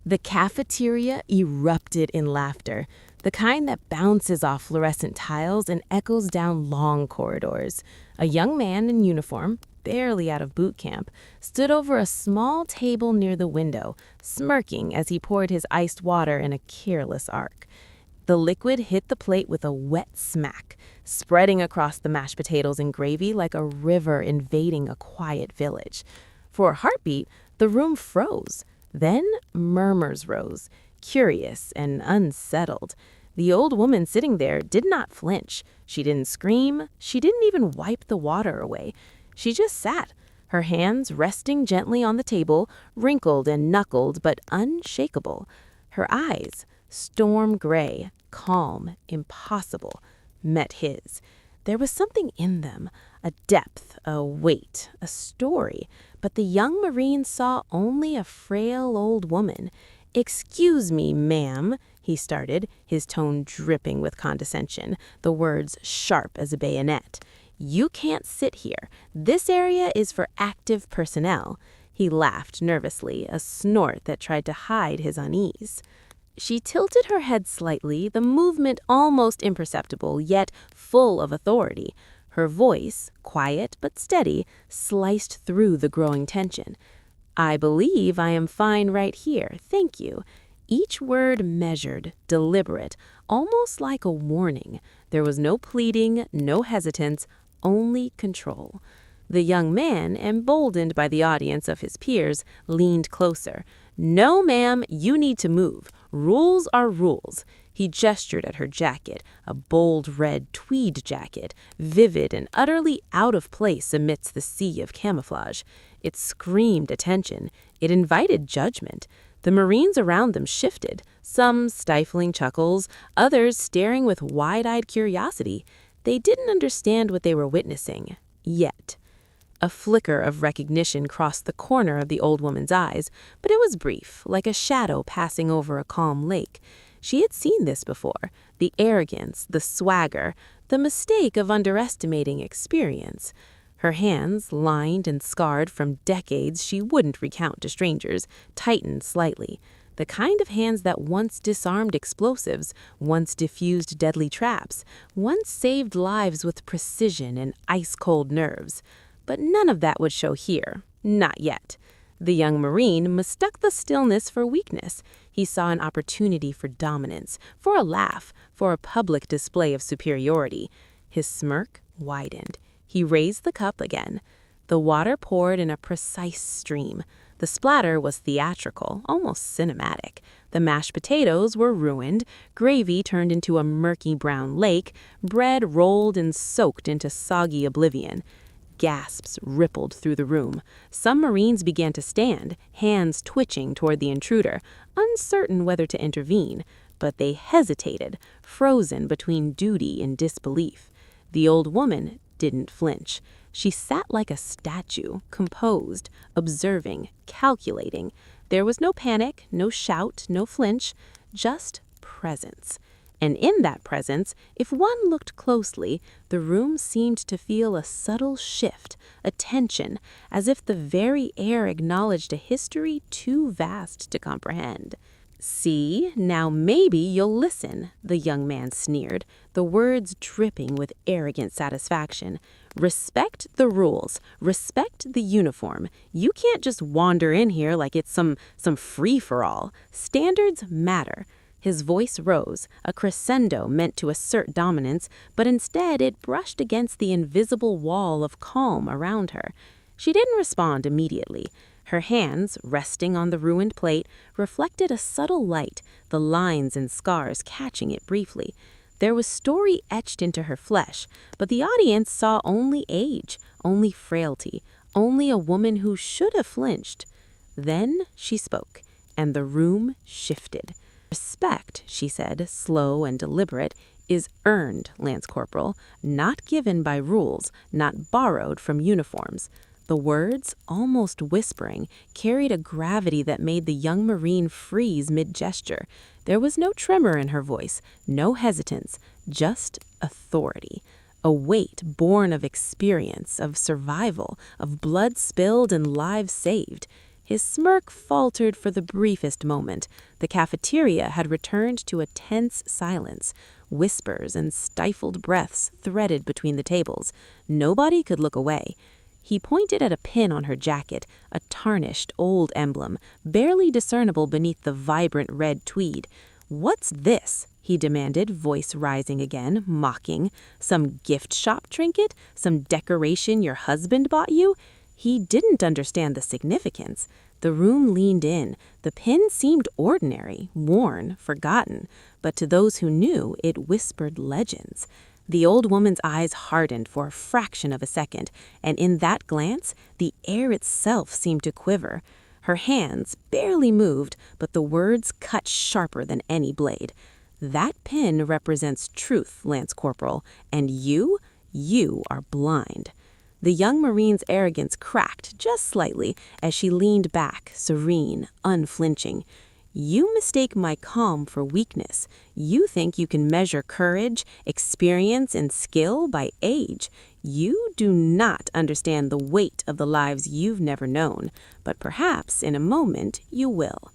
The cafeteria erupted in laughter, the kind that bounces off fluorescent tiles and echoes down long corridors. A young man in uniform, barely out of boot camp, stood over a small table near the window, smirking as he poured his iced water in a careless arc. The liquid hit the plate with a wet smack, spreading across the mashed potatoes and gravy like a river invading a quiet village. For a heartbeat, the room froze. Then murmurs rose, curious and unsettled. The old woman sitting there did not flinch. She didn't scream. She didn't even wipe the water away. She just sat, her hands resting gently on the table, wrinkled and knuckled but unshakable. Her eyes, storm gray, calm, impossible, met his. There was something in them, a depth, a weight, a story, but the young Marine saw only a frail old woman. "Excuse me, ma'am," he started, his tone dripping with condescension, the words sharp as a bayonet. "You can't sit here. This area is for active personnel." He laughed nervously, a snort that tried to hide his unease. She tilted her head slightly, the movement almost imperceptible, yet full of authority. Her voice, quiet but steady, sliced through the growing tension. "I believe I am fine right here, thank you." Each word measured, deliberate, almost like a warning. There was no pleading, no hesitance, only control. The young man, emboldened by the audience of his peers, leaned closer. "No, ma'am, you need to move. Rules are rules." He gestured at her jacket, a bold red tweed jacket, vivid and utterly out of place amidst the sea of camouflage. It screamed attention. It invited judgment. The Marines around them shifted, some stifling chuckles, others staring with wide-eyed curiosity. They didn't understand what they were witnessing, yet. A flicker of recognition crossed the corner of the old woman's eyes, but it was brief, like a shadow passing over a calm lake. She had seen this before, the arrogance, the swagger, the mistake of underestimating experience. Her hands, lined and scarred from decades she wouldn't recount to strangers, tightened slightly. The kind of hands that once disarmed explosives, once diffused deadly traps, once saved lives with precision and ice-cold nerves. But none of that would show here, not yet. The young Marine mistook the stillness for weakness. He saw an opportunity for dominance, for a laugh, for a public display of superiority. His smirk widened. He raised the cup again. The water poured in a precise stream. The splatter was theatrical, almost cinematic. The mashed potatoes were ruined, gravy turned into a murky brown lake, bread rolled and soaked into soggy oblivion. Gasps rippled through the room. Some Marines began to stand, hands twitching toward the intruder, uncertain whether to intervene. But they hesitated, frozen between duty and disbelief. The old woman didn't flinch. She sat like a statue, composed, observing, calculating. There was no panic, no shout, no flinch, just presence. And in that presence, if one looked closely, the room seemed to feel a subtle shift, a tension, as if the very air acknowledged a history too vast to comprehend. "See, now maybe you'll listen," the young man sneered, the words dripping with arrogant satisfaction. "Respect the rules. Respect the uniform. You can't just wander in here like it's some free-for-all. Standards matter." His voice rose, a crescendo meant to assert dominance, but instead it brushed against the invisible wall of calm around her. She didn't respond immediately. Her hands, resting on the ruined plate, reflected a subtle light, the lines and scars catching it briefly. There was story etched into her flesh, but the audience saw only age, only frailty, only a woman who should have flinched. Then she spoke, and the room shifted. "Respect," she said, slow and deliberate, "is earned, Lance Corporal, not given by rules, not borrowed from uniforms." The words, almost whispering, carried a gravity that made the young Marine freeze mid-gesture. There was no tremor in her voice, no hesitance, just authority. A weight born of experience, of survival, of blood spilled and lives saved. His smirk faltered for the briefest moment. The cafeteria had returned to a tense silence. Whispers and stifled breaths threaded between the tables. Nobody could look away. He pointed at a pin on her jacket, a tarnished old emblem, barely discernible beneath the vibrant red tweed. "What's this?" he demanded, voice rising again, mocking. "Some gift shop trinket? Some decoration your husband bought you?" He didn't understand the significance. The room leaned in. The pin seemed ordinary, worn, forgotten, but to those who knew, it whispered legends. The old woman's eyes hardened for a fraction of a second, and in that glance, the air itself seemed to quiver. Her hands barely moved, but the words cut sharper than any blade. "That pin represents truth, Lance Corporal, and you are blind." The young Marine's arrogance cracked just slightly as she leaned back, serene, unflinching. "You mistake my calm for weakness. You think you can measure courage, experience, and skill by age. You do not understand the weight of the lives you've never known, but perhaps in a moment you will."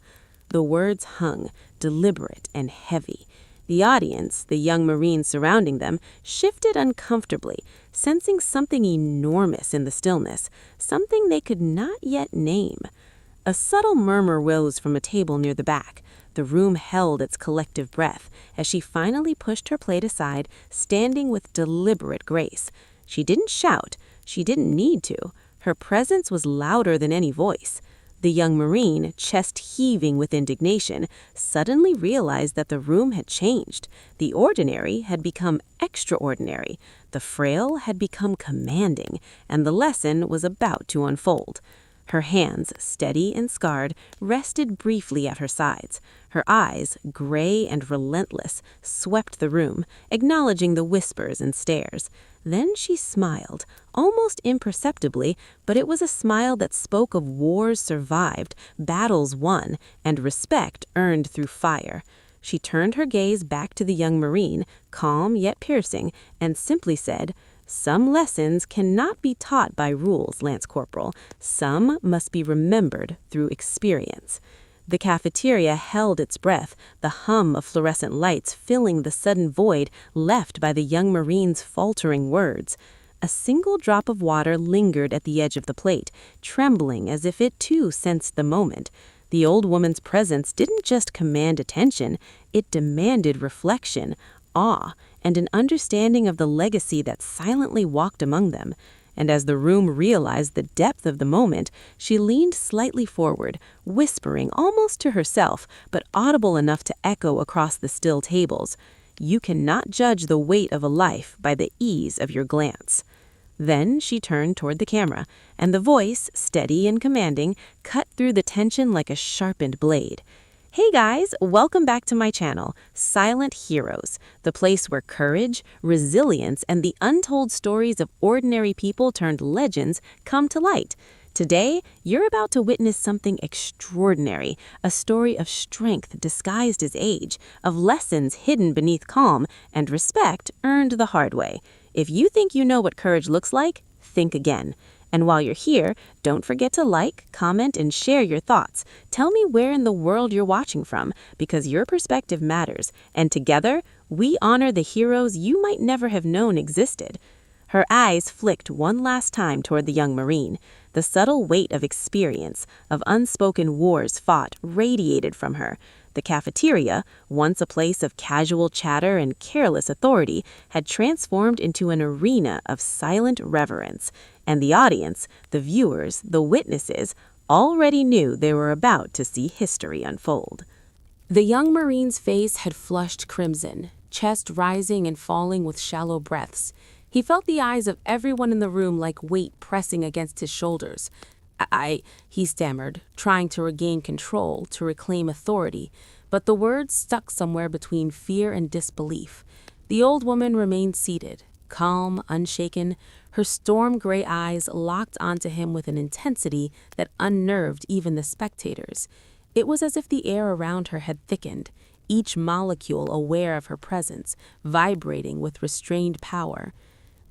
The words hung, deliberate and heavy. The audience, the young Marines surrounding them, shifted uncomfortably, sensing something enormous in the stillness, something they could not yet name. A subtle murmur rose from a table near the back. The room held its collective breath as she finally pushed her plate aside, standing with deliberate grace. She didn't shout. She didn't need to. Her presence was louder than any voice. The young Marine, chest heaving with indignation, suddenly realized that the room had changed. The ordinary had become extraordinary. The frail had become commanding, and the lesson was about to unfold. Her hands, steady and scarred, rested briefly at her sides. Her eyes, gray and relentless, swept the room, acknowledging the whispers and stares. Then she smiled, almost imperceptibly, but it was a smile that spoke of wars survived, battles won, and respect earned through fire. She turned her gaze back to the young Marine, calm yet piercing, and simply said, "Some lessons cannot be taught by rules, Lance Corporal. Some must be remembered through experience." The cafeteria held its breath, the hum of fluorescent lights filling the sudden void left by the young Marine's faltering words. A single drop of water lingered at the edge of the plate, trembling as if it too sensed the moment. The old woman's presence didn't just command attention, it demanded reflection, awe, and an understanding of the legacy that silently walked among them. And as the room realized the depth of the moment, she leaned slightly forward, whispering almost to herself, but audible enough to echo across the still tables. "You cannot judge the weight of a life by the ease of your glance." Then she turned toward the camera, and the voice, steady and commanding, cut through the tension like a sharpened blade. "Hey guys, welcome back to my channel, Silent Heroes, the place where courage, resilience, and the untold stories of ordinary people turned legends come to light. Today, you're about to witness something extraordinary, a story of strength disguised as age, of lessons hidden beneath calm, and respect earned the hard way. If you think you know what courage looks like, think again. And while you're here, don't forget to like, comment, and share your thoughts. Tell me where in the world you're watching from, because your perspective matters. And together, we honor the heroes you might never have known existed." Her eyes flicked one last time toward the young Marine. The subtle weight of experience, of unspoken wars fought, radiated from her. The cafeteria, once a place of casual chatter and careless authority, had transformed into an arena of silent reverence. And the audience, the viewers, the witnesses, already knew they were about to see history unfold. The young Marine's face had flushed crimson, chest rising and falling with shallow breaths. He felt the eyes of everyone in the room like weight pressing against his shoulders. He stammered, trying to regain control, to reclaim authority, but the words stuck somewhere between fear and disbelief. The old woman remained seated, calm, unshaken, her storm-gray eyes locked onto him with an intensity that unnerved even the spectators. It was as if the air around her had thickened, each molecule aware of her presence, vibrating with restrained power.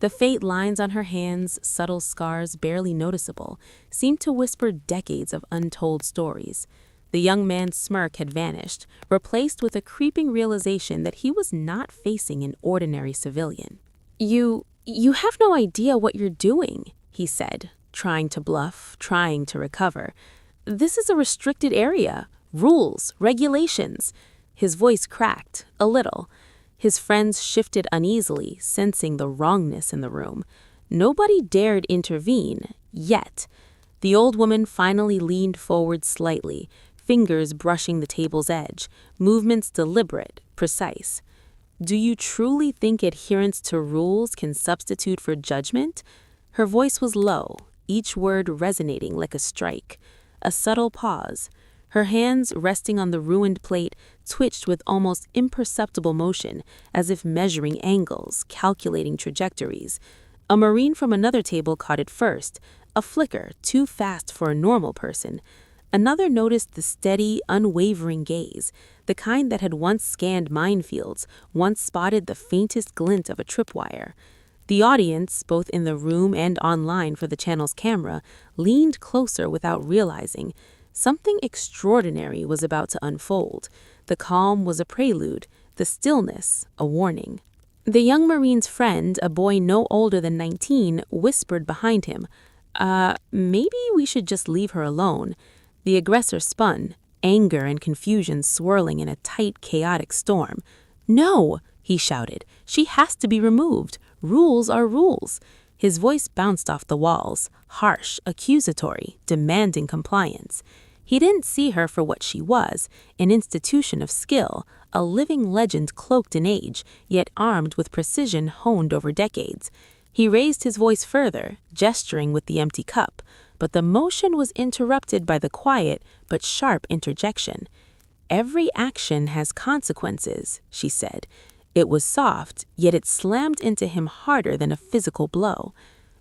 The faint lines on her hands, subtle scars barely noticeable, seemed to whisper decades of untold stories. The young man's smirk had vanished, replaced with a creeping realization that he was not facing an ordinary civilian. You have no idea what you're doing," he said, trying to bluff, trying to recover. "This is a restricted area. Rules, regulations." His voice cracked, a little. His friends shifted uneasily, sensing the wrongness in the room. Nobody dared intervene, yet. The old woman finally leaned forward slightly, fingers brushing the table's edge, movements deliberate, precise. "Do you truly think adherence to rules can substitute for judgment?" Her voice was low, each word resonating like a strike. A subtle pause. Her hands, resting on the ruined plate, twitched with almost imperceptible motion, as if measuring angles, calculating trajectories. A Marine from another table caught it first, a flicker too fast for a normal person. Another noticed the steady, unwavering gaze, the kind that had once scanned minefields, once spotted the faintest glint of a tripwire. The audience, both in the room and online for the channel's camera, leaned closer without realizing. Something extraordinary was about to unfold. The calm was a prelude, the stillness a warning. The young Marine's friend, a boy no older than 19, whispered behind him, maybe we should just leave her alone." The aggressor spun, anger and confusion swirling in a tight, chaotic storm. "No!" he shouted. "She has to be removed. Rules are rules." His voice bounced off the walls, harsh, accusatory, demanding compliance. He didn't see her for what she was, an institution of skill, a living legend cloaked in age, yet armed with precision honed over decades. He raised his voice further, gesturing with the empty cup, but the motion was interrupted by the quiet but sharp interjection. "Every action has consequences," she said. It was soft, yet it slammed into him harder than a physical blow.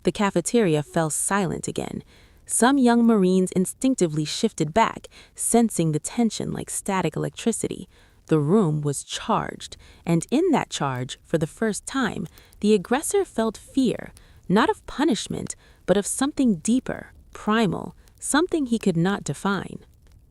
The cafeteria fell silent again. Some young Marines instinctively shifted back, sensing the tension like static electricity. The room was charged, and in that charge, for the first time, the aggressor felt fear, not of punishment, but of something deeper, primal, something he could not define.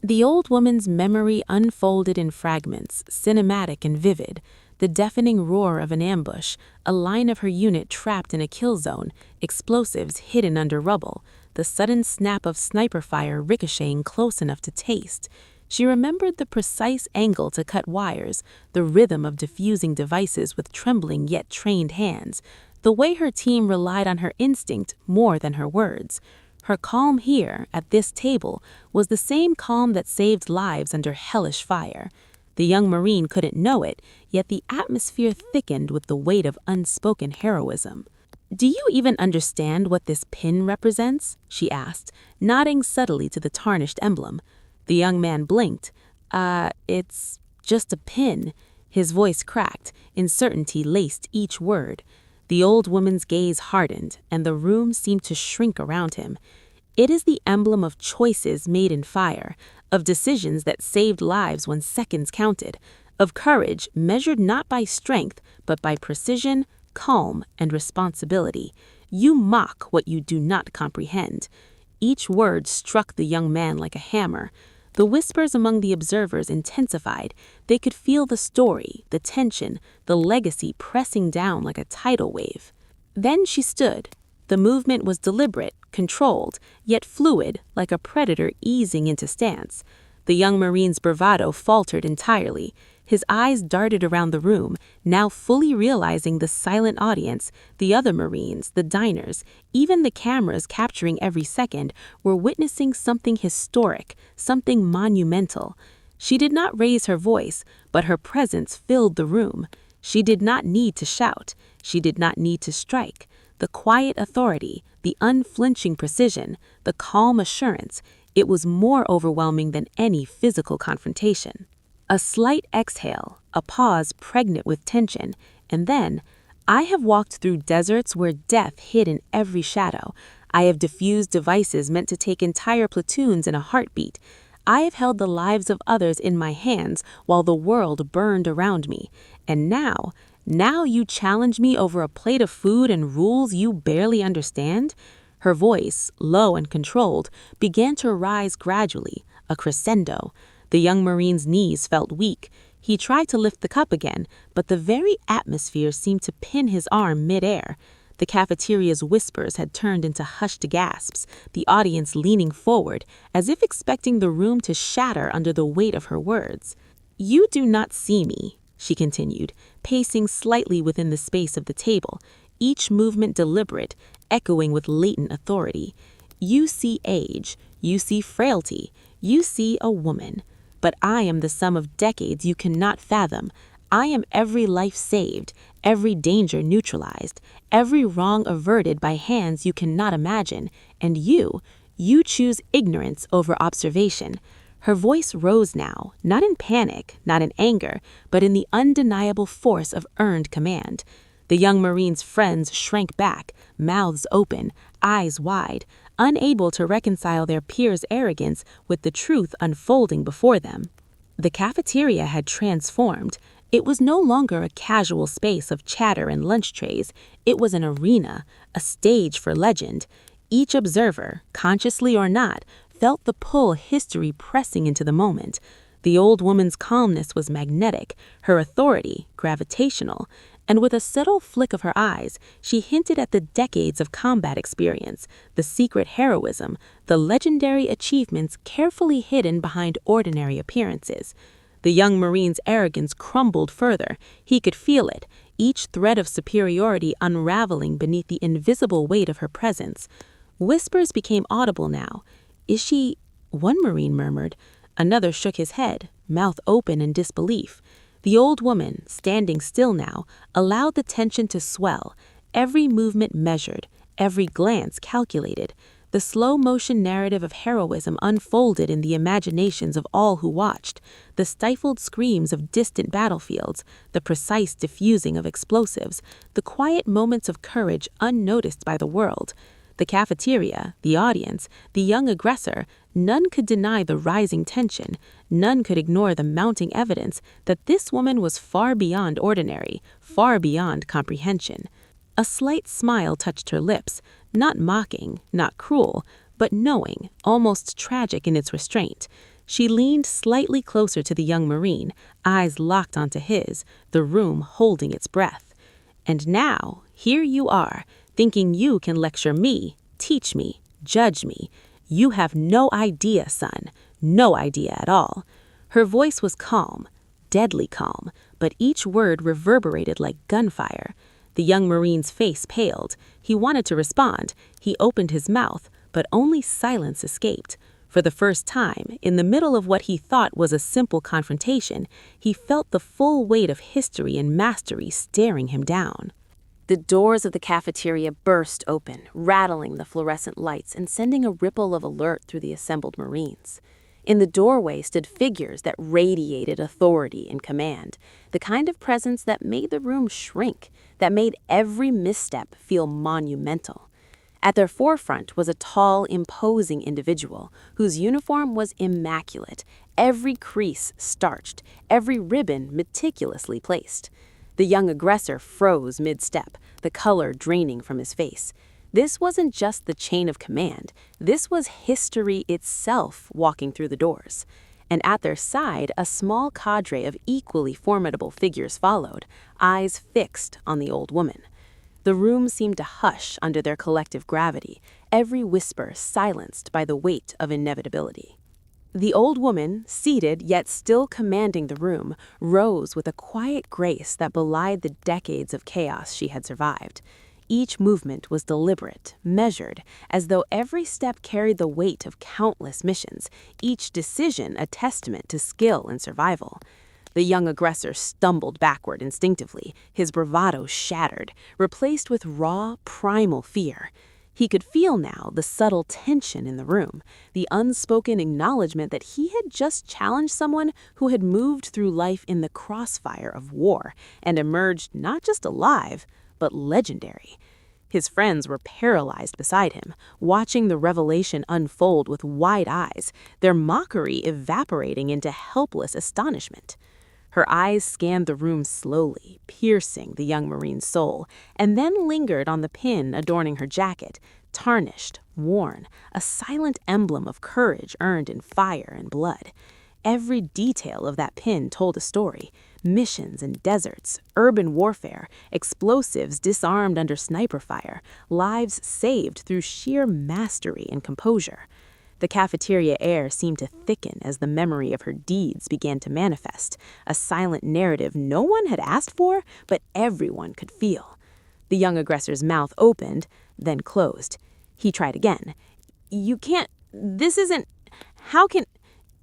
The old woman's memory unfolded in fragments, cinematic and vivid. The deafening roar of an ambush, a line of her unit trapped in a kill zone, explosives hidden under rubble, the sudden snap of sniper fire ricocheting close enough to taste. She remembered the precise angle to cut wires, the rhythm of diffusing devices with trembling yet trained hands, the way her team relied on her instinct more than her words. Her calm here, at this table, was the same calm that saved lives under hellish fire. The young Marine couldn't know it, yet the atmosphere thickened with the weight of unspoken heroism. "Do you even understand what this pin represents?" she asked, nodding subtly to the tarnished emblem. The young man blinked. It's just a pin." His voice cracked, uncertainty laced each word. The old woman's gaze hardened, and the room seemed to shrink around him. "It is the emblem of choices made in fire, of decisions that saved lives when seconds counted, of courage measured not by strength, but by precision, calm, and responsibility. You mock what you do not comprehend." Each word struck the young man like a hammer. The whispers among the observers intensified. They could feel the story, the tension, the legacy pressing down like a tidal wave. Then she stood. The movement was deliberate, controlled, yet fluid, like a predator easing into stance. The young Marine's bravado faltered entirely. His eyes darted around the room, now fully realizing the silent audience, the other Marines, the diners, even the cameras capturing every second, were witnessing something historic, something monumental. She did not raise her voice, but her presence filled the room. She did not need to shout. She did not need to strike. The quiet authority, the unflinching precision, the calm assurance, it was more overwhelming than any physical confrontation. A slight exhale, a pause pregnant with tension, and then, "I have walked through deserts where death hid in every shadow. I have diffused devices meant to take entire platoons in a heartbeat. I have held the lives of others in my hands while the world burned around me. And now, Now you challenge me over a plate of food and rules you barely understand? Her voice, low and controlled, began to rise gradually, a crescendo. The young Marine's knees felt weak. He tried to lift the cup again, but the very atmosphere seemed to pin his arm midair. The cafeteria's whispers had turned into hushed gasps, the audience leaning forward, as if expecting the room to shatter under the weight of her words. "You do not see me," she continued, pacing slightly within the space of the table, each movement deliberate, echoing with latent authority. "You see age, you see frailty, you see a woman. But I am the sum of decades you cannot fathom. I am every life saved, every danger neutralized, every wrong averted by hands you cannot imagine. And you choose ignorance over observation." Her voice rose now, not in panic, not in anger, but in the undeniable force of earned command. The young Marine's friends shrank back, mouths open, eyes wide, unable to reconcile their peers' arrogance with the truth unfolding before them. The cafeteria had transformed. It was no longer a casual space of chatter and lunch trays. It was an arena, a stage for legend. Each observer, consciously or not, felt the pull history pressing into the moment. The old woman's calmness was magnetic, her authority gravitational, and with a subtle flick of her eyes, she hinted at the decades of combat experience, the secret heroism, the legendary achievements carefully hidden behind ordinary appearances. The young Marine's arrogance crumbled further. He could feel it, each thread of superiority unraveling beneath the invisible weight of her presence. Whispers became audible now. "Is she—" one Marine murmured. Another shook his head, mouth open in disbelief. The old woman, standing still now, allowed the tension to swell, every movement measured, every glance calculated. The slow-motion narrative of heroism unfolded in the imaginations of all who watched, the stifled screams of distant battlefields, the precise diffusing of explosives, the quiet moments of courage unnoticed by the world. The cafeteria, the audience, the young aggressor, none could deny the rising tension, none could ignore the mounting evidence that this woman was far beyond ordinary, far beyond comprehension. A slight smile touched her lips, not mocking, not cruel, but knowing, almost tragic in its restraint. She leaned slightly closer to the young Marine, eyes locked onto his, the room holding its breath. "And now, here you are, thinking you can lecture me, teach me, judge me. You have no idea, son, no idea at all." Her voice was calm, deadly calm, but each word reverberated like gunfire. The young Marine's face paled. He wanted to respond. He opened his mouth, but only silence escaped. For the first time, in the middle of what he thought was a simple confrontation, he felt the full weight of history and mastery staring him down. The doors of the cafeteria burst open, rattling the fluorescent lights and sending a ripple of alert through the assembled Marines. In the doorway stood figures that radiated authority and command, the kind of presence that made the room shrink, that made every misstep feel monumental. At their forefront was a tall, imposing individual whose uniform was immaculate, every crease starched, every ribbon meticulously placed. The young aggressor froze mid-step, the color draining from his face. This wasn't just the chain of command. This was history itself walking through the doors. And at their side, a small cadre of equally formidable figures followed, eyes fixed on the old woman. The room seemed to hush under their collective gravity, every whisper silenced by the weight of inevitability. The old woman, seated yet still commanding the room, rose with a quiet grace that belied the decades of chaos she had survived. Each movement was deliberate, measured, as though every step carried the weight of countless missions, each decision a testament to skill and survival. The young aggressor stumbled backward instinctively, his bravado shattered, replaced with raw, primal fear. He could feel now the subtle tension in the room, the unspoken acknowledgement that he had just challenged someone who had moved through life in the crossfire of war and emerged not just alive, but legendary. His friends were paralyzed beside him, watching the revelation unfold with wide eyes, their mockery evaporating into helpless astonishment. Her eyes scanned the room slowly, piercing the young Marine's soul, and then lingered on the pin adorning her jacket, tarnished, worn, a silent emblem of courage earned in fire and blood. Every detail of that pin told a story: missions in deserts, urban warfare, explosives disarmed under sniper fire, lives saved through sheer mastery and composure. The cafeteria air seemed to thicken as the memory of her deeds began to manifest, a silent narrative no one had asked for, but everyone could feel. The young aggressor's mouth opened, then closed. He tried again. "You can't, this isn't, how can—"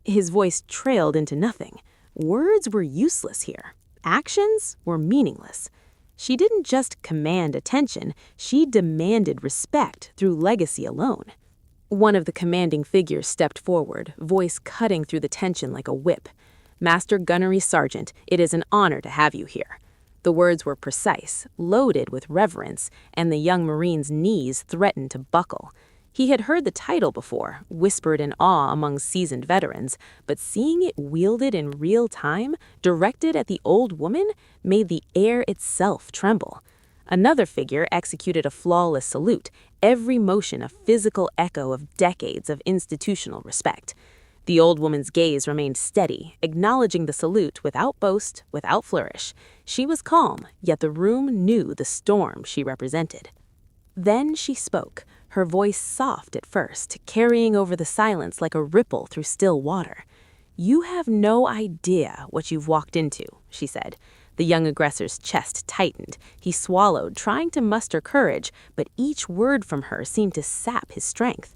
His voice trailed into nothing. Words were useless here. Actions were meaningless. She didn't just command attention, she demanded respect through legacy alone. One of the commanding figures stepped forward, voice cutting through the tension like a whip. "Master Gunnery Sergeant, it is an honor to have you here." The words were precise, loaded with reverence, and the young Marine's knees threatened to buckle. He had heard the title before, whispered in awe among seasoned veterans, but seeing it wielded in real time, directed at the old woman, made the air itself tremble. Another figure executed a flawless salute, every motion a physical echo of decades of institutional respect. The old woman's gaze remained steady, acknowledging the salute without boast, without flourish. She was calm, yet the room knew the storm she represented. Then she spoke, her voice soft at first, carrying over the silence like a ripple through still water. "You have no idea what you've walked into," she said. The young aggressor's chest tightened. He swallowed, trying to muster courage, but each word from her seemed to sap his strength.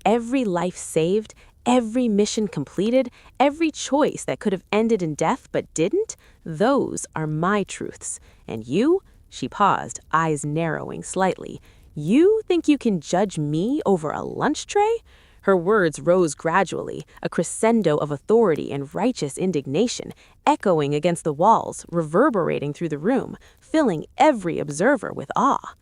Every life saved, every mission completed, every choice that could have ended in death but didn't, those are my truths. And you, she paused, eyes narrowing slightly, you think you can judge me over a lunch tray? Her words rose gradually, a crescendo of authority and righteous indignation, echoing against the walls, reverberating through the room, filling every observer with awe.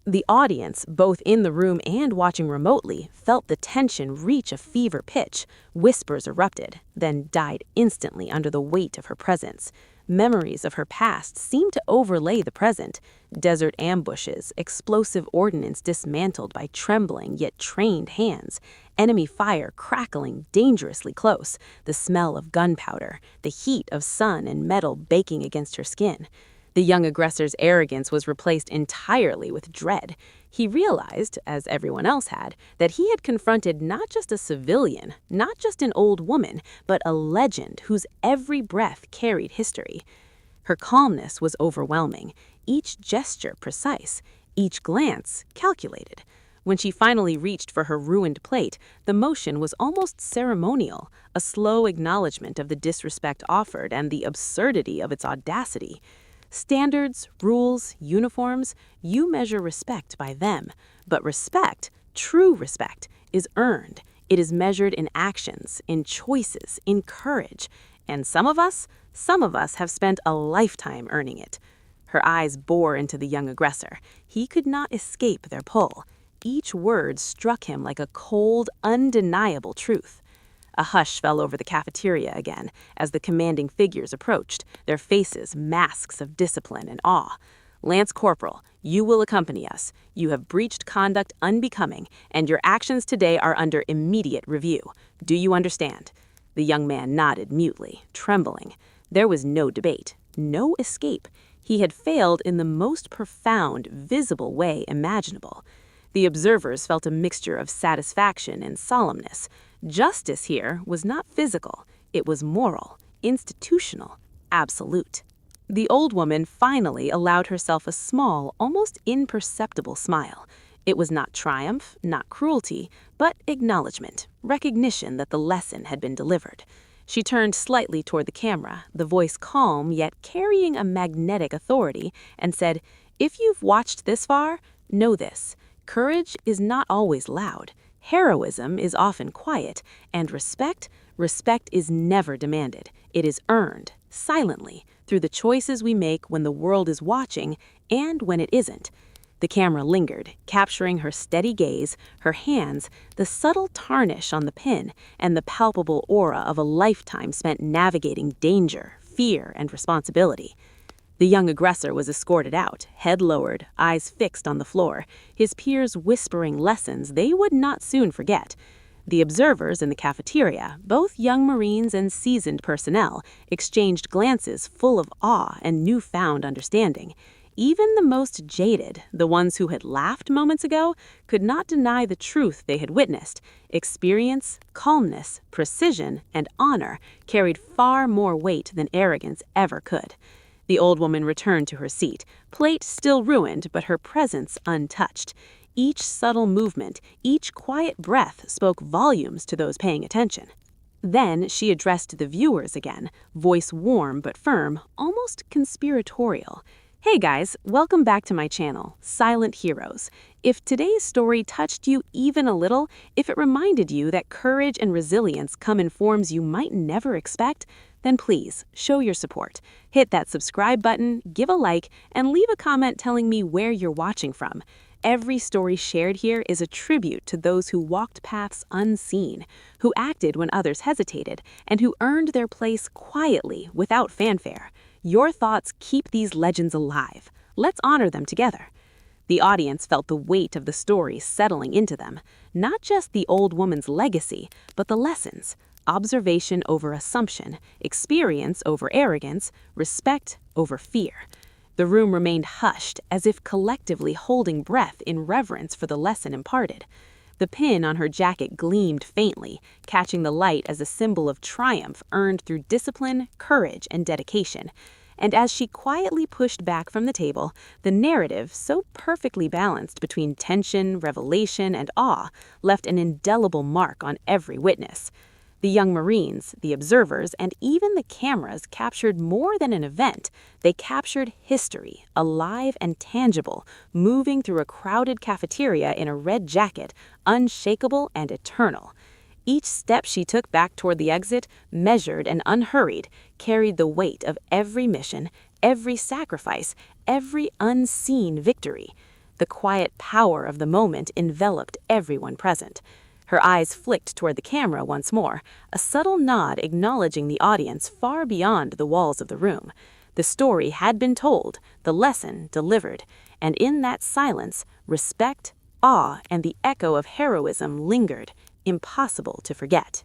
The audience, both in the room and watching remotely, felt the tension reach a fever pitch. Whispers erupted, then died instantly under the weight of her presence. Memories of her past seemed to overlay the present. Desert ambushes, explosive ordnance dismantled by trembling yet trained hands, enemy fire crackling dangerously close, the smell of gunpowder, the heat of sun and metal baking against her skin. The young aggressor's arrogance was replaced entirely with dread. He realized, as everyone else had, that he had confronted not just a civilian, not just an old woman, but a legend whose every breath carried history. Her calmness was overwhelming, each gesture precise, each glance calculated. When she finally reached for her ruined plate, the motion was almost ceremonial, a slow acknowledgement of the disrespect offered and the absurdity of its audacity. Standards, rules, uniforms, you measure respect by them. But respect, true respect, is earned. It is measured in actions, in choices, in courage. And some of us have spent a lifetime earning it. Her eyes bore into the young aggressor. He could not escape their pull. Each word struck him like a cold, undeniable truth. A hush fell over the cafeteria again as the commanding figures approached, their faces masks of discipline and awe. "Lance Corporal, you will accompany us. You have breached conduct unbecoming, and your actions today are under immediate review. Do you understand?" The young man nodded mutely, trembling. There was no debate, no escape. He had failed in the most profound, visible way imaginable. The observers felt a mixture of satisfaction and solemnness. Justice here was not physical, it was moral, institutional, absolute. The old woman finally allowed herself a small, almost imperceptible smile. It was not triumph, not cruelty, but acknowledgement, recognition that the lesson had been delivered. She turned slightly toward the camera, the voice calm yet carrying a magnetic authority, and said, "If you've watched this far, know this. Courage is not always loud. Heroism is often quiet, and respect is never demanded. It is earned, silently, through the choices we make when the world is watching and when it isn't." The camera lingered, capturing her steady gaze, her hands, the subtle tarnish on the pin, and the palpable aura of a lifetime spent navigating danger, fear and responsibility. The young aggressor was escorted out, head lowered, eyes fixed on the floor, his peers whispering lessons they would not soon forget. The observers in the cafeteria, both young Marines and seasoned personnel, exchanged glances full of awe and newfound understanding. Even the most jaded, the ones who had laughed moments ago, could not deny the truth they had witnessed. Experience, calmness, precision, and honor carried far more weight than arrogance ever could. The old woman returned to her seat, plate still ruined, but her presence untouched. Each subtle movement, each quiet breath spoke volumes to those paying attention. Then she addressed the viewers again, voice warm but firm, almost conspiratorial. Hey guys, welcome back to my channel, Silent Heroes. If today's story touched you even a little, if it reminded you that courage and resilience come in forms you might never expect, then please show your support. Hit that subscribe button, give a like, and leave a comment telling me where you're watching from. Every story shared here is a tribute to those who walked paths unseen, who acted when others hesitated, and who earned their place quietly without fanfare. Your thoughts keep these legends alive. Let's honor them together. The audience felt the weight of the story settling into them, not just the old woman's legacy, but the lessons. Observation over assumption, experience over arrogance, respect over fear. The room remained hushed, as if collectively holding breath in reverence for the lesson imparted. The pin on her jacket gleamed faintly, catching the light as a symbol of triumph earned through discipline, courage, and dedication. And as she quietly pushed back from the table, the narrative, so perfectly balanced between tension, revelation, and awe, left an indelible mark on every witness. The young Marines, the observers, and even the cameras captured more than an event. They captured history, alive and tangible, moving through a crowded cafeteria in a red jacket, unshakable and eternal. Each step she took back toward the exit, measured and unhurried, carried the weight of every mission, every sacrifice, every unseen victory. The quiet power of the moment enveloped everyone present. Her eyes flicked toward the camera once more, a subtle nod acknowledging the audience far beyond the walls of the room. The story had been told, the lesson delivered, and in that silence, respect, awe, and the echo of heroism lingered, impossible to forget.